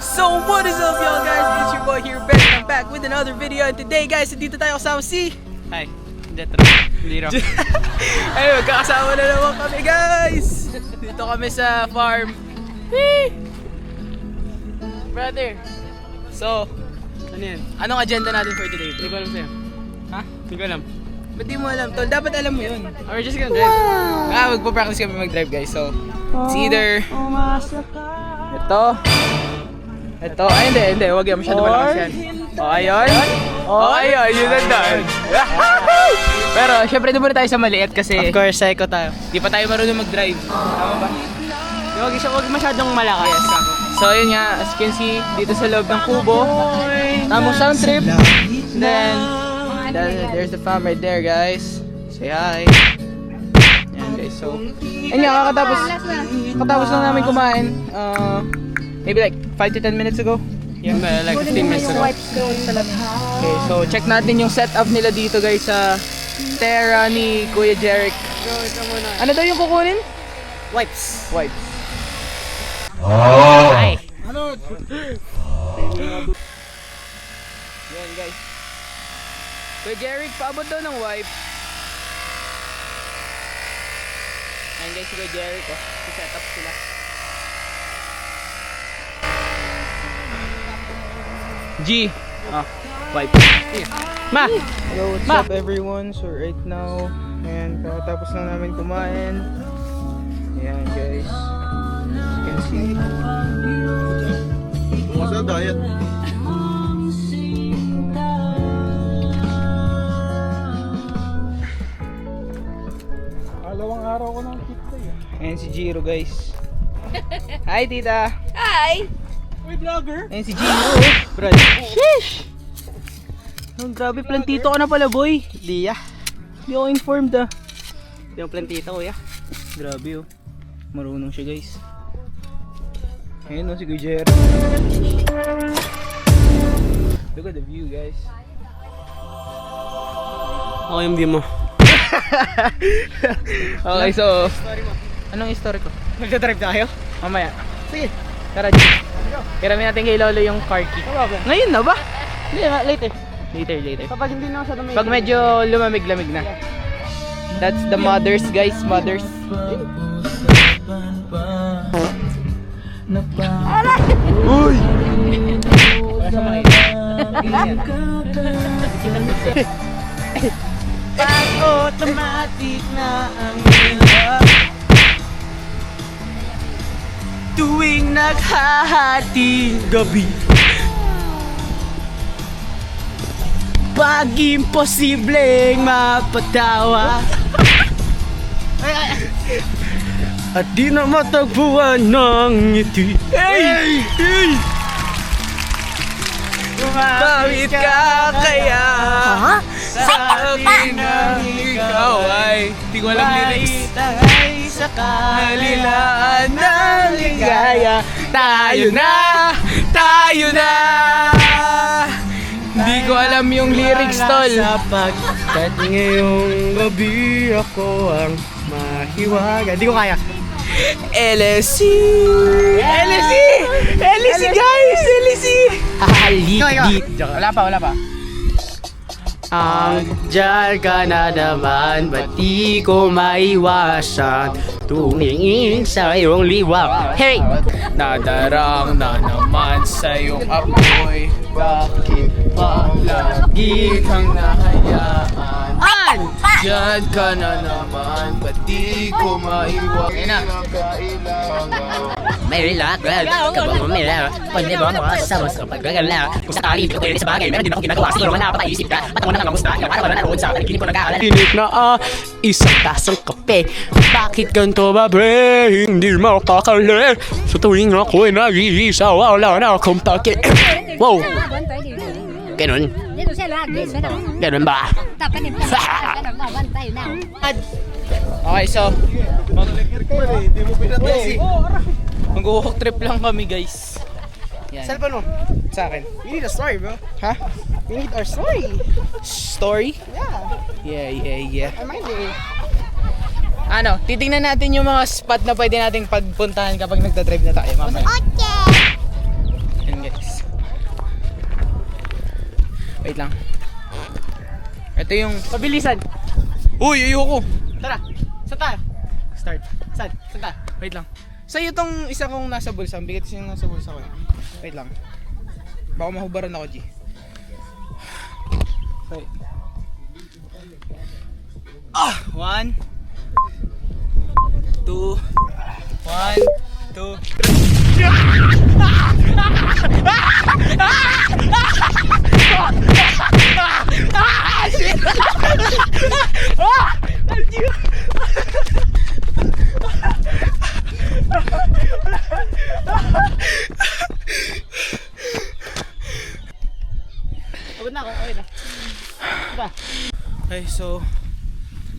So what is up y'all guys, it's your boy here Ben and I'm back with another video. And today guys, dito tayo kasama si Hi, hindi raw. Ayun, magkakasama na naman kami guys. Dito kami sa farm. Whee! Brother. So, Ano yan? anong agenda natin for today? Hindi ko alam sa'yo. Ha? Hindi ko alam. Ba't di mo alam tol? Dapat alam mo yun. We're just gonna drive. Magpa-practice kami mag-drive guys. So, it's either ito, ay hindi, wag yan, masyado malakas yan. Ayun, yun ang daan. Pero, syempre, doon muna tayo sa maliit kasi Of course, psycho tayo. di pa tayo marunong mag-drive. Tama ba? Huwag masyadong malakas. So, yun nga, as you can see, dito sa loob ng kubo, tamang sound trip. Then, there's the farm right there, guys. Say hi. Yan, guys, so, yun nga, kakatapos lang namin kumain. Maybe like 5 to 10 minutes ago. Yeah, like 15 minutes ago. Okay, so check natin yung setup nila dito guys sa Terra ni Kuya Jeric. Ano daw yung kukunin? Wipes. Wipes. Hi. Yan guys. Kuya Jeric, paabot daw ng wipe. Yan guys, si Kuya Jeric, oh. Set-up sila. G. Wipe. Ma! Yo, what's Ma! up everyone? So right now, ayan, kakatapos lang namin kumain. Ayan guys. As you can see. What's up, diet? Alawang araw ko ng pizza eh. Ayan si Jiro guys. Hi tita. Hi! Uy, vlogger! Ayan si Jiro. Brad. Sheesh! Oh, grabe, plantito ka na pala boy. Liya. Hindi ako informed ah. Yung plantito, kuya. Grabe oh. Marunong siya guys. Ayan oh, si Kuya Jer. Look at the view guys. Ako yung view mo. Okay, so anong story ko? Magdadrive tayo? Mamaya. Sige. Tara, G. Hiramin natin kay Lolo yung car key. Ngayon na ba? Hindi, later. Later. Kapag hindi na siya Pag medyo lumamig-lamig na. That's the mothers, guys. Mothers. Uy! Pag-automatic na ang hirap tuwing naghahating gabi. Pag imposibleng mapatawa at di na matagpuan ng ngiti. Hey! Hey! Bakit ka kaya? Sa akin ang ikaw ay di ko alam lyrics. Tayo sa Halilaan ng ligaya. Tayo na! Hindi ko alam yung lyrics tol. Sapagkat ngayong gabi ako ang mahiwaga. Hindi ko kaya. LSC guys! LSC! Haligi. Wala pa. Ang dyan ka na naman, ba't di ko maiwasan tumingin sa iyong liwag. Hey! Nadarang na naman sa iyong apoy. Bakit palagi kang nahayaan? Diyan ka na naman, ba't di ko maiwan? May relax, kapag may relax, pwede ba makasama sa pagkagala? Kung sakali, hindi ko pwede sa bagay, meron din ako ginagawa, siguro man napataisip ka, ba't mo na kamusta? Yung araw na naroon sa palikinig ko nag-aalala. Init na isang tasang kape. Bakit ganito ba, pre? Hindi mo kakali. Sa tuwing ako'y nag-iisa, wala na akong pake. Wow! Ganun? Dito siya lagi, Ganun ba? Tapos din tayo na. Okay, so Hindi mo pinatay. mag-walk trip lang kami guys. Yan. Cellphone mo. Sa akin. We need a story, bro. Ha? We need our story. Story? Yeah. Yeah. I mind it. Ano, titingnan natin yung mga spot na pwede nating pagpuntahan kapag nagdadrive na tayo mamaya. Okay! Yan Ito yung... Pabilisan. Uy, ayoko! Tara. Saan tayo? Start. Saan? Saan tayo? Wait lang. Sa'yo tong isa kong nasa bulsa. Bigat yung nasa bulsa ko. Wait lang. Baka mahubaran ako, G. Wait. Ah! 1 2 1 2 Pagod na ako. Okay na. Okay, so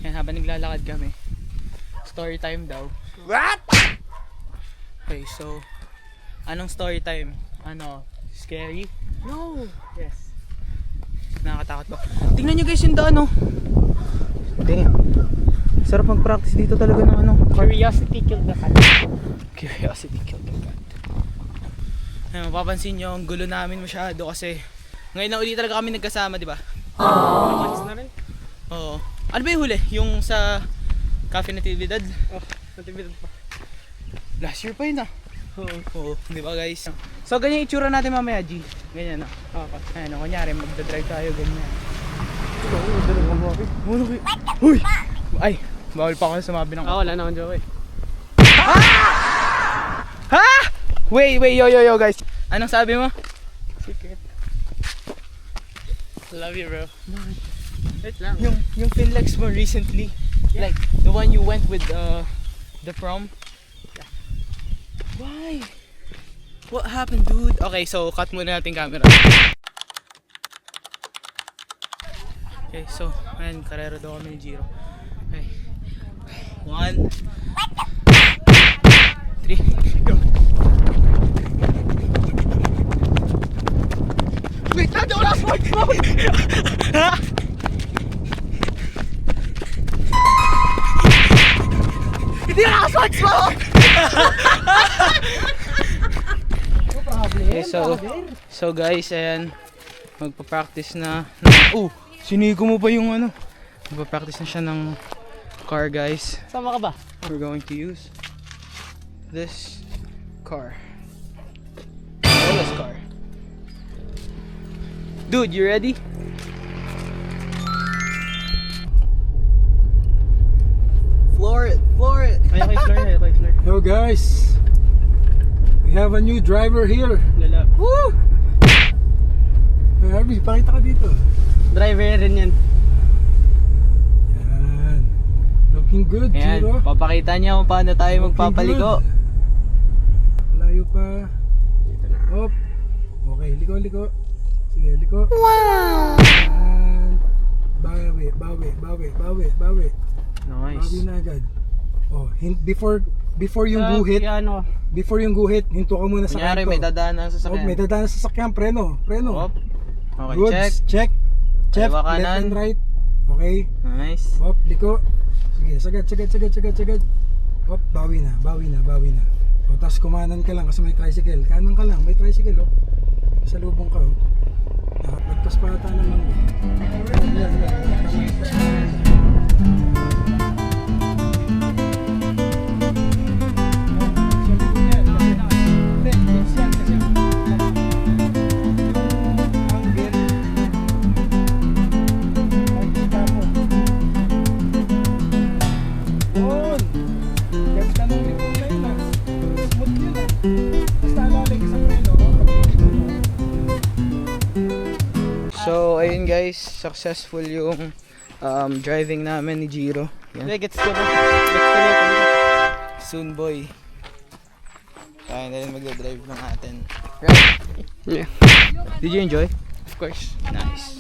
yan, habang naglalakad kami, story time daw. What? Okay, so anong story time? Ano? Scary? No. Yes. Nakakatakot ba? Tingnan nyo guys yung daan, no? Damn. Sarap mag-practice dito talaga ng ano. Curiosity killed the cat. Curiosity killed the cat. Ayun, mapapansin nyo, ang gulo namin masyado kasi ngayon na uli talaga kami nagkasama, di ba? Months na rin. Oo. Ano ba yung huli? Yung sa Cafe Natividad? Oh, natibidad pa. Last year pa yun ah. Oo, di ba guys? So ganyan yung itsura natin mamaya, G. Ganyan na. Okay. Ayun, kunyari magdadrive tayo, ganyan. Uy! Ay, bawal pa ako sumabi ng... Wala na akong joke eh. Ha? Wait, yo guys. Anong sabi mo? Secret. Love you, bro. Wait lang. Yung Finlex mo recently, like the one you went with the prom. Yeah. Why? What happened, dude? Okay, so cut muna natin camera. Okay, so ayan, karero daw kami ni Jiro. Okay. 1 3 go. Wait, nandun wala sports mode! Ha? Hindi na sports mode! Okay, so guys, ayan, magpa-practice na. Sinigo mo pa yung ano? Magpa-practice na siya ng car, guys. Sama ka ba? We're going to use this car. Lola's car. Dude, you ready? Floor it, floor it. Ayaw kay Fleur, ayaw kay Fleur. Yo guys, we have a new driver here. Lala. Woo! Hey, Arby, pakita ka dito. Driver rin yan. Yan. Looking good, Ayan, Jiro. papakita niya kung paano tayo Looking magpapaligo. good. Malayo pa. Hop. Okay, liko. Sige, liko. Wow! Yan. Bawi. Bawi Nice. na agad. Oh, before yung guhit, Ano? before yung guhit, hinto ka muna sa Kunyari, kanto. may dadaan sa Oh, sasakyan. may dadaan sa sasakyan, preno. Hop. Okay, Goods, check. check. Kaliwa Left kanan. and right. Okay. Nice. Hop, liko. Sige, sagad. Hop, bawi na. O, tapos kumanan ka lang kasi may tricycle. Kanan ka lang, may tricycle, oh. Sa lubong ka, oh. Lagpas pa ata naman. Yan. Lagpas pa ata. So, ayun guys, successful yung driving namin ni Jiro. Yan. Gets ko na. Soon boy. Kaya na rin magdadrive ng atin. Right? Yeah. Did you enjoy? Of course. Nice.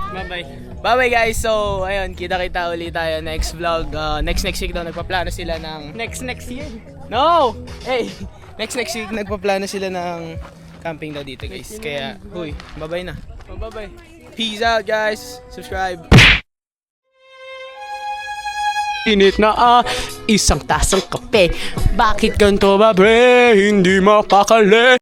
Bye-bye. Bye-bye guys. So, ayun, kita-kita ulit tayo next vlog. Next week daw nagpaplano sila ng... Next year. No! Hey! Next week nagpaplano sila ng camping daw dito guys. Kaya, huy, bye-bye na. Bye-bye. Peace out guys. Subscribe. Init na isang tasang kape. Bakit ganito ba, bre? Hindi mapakali.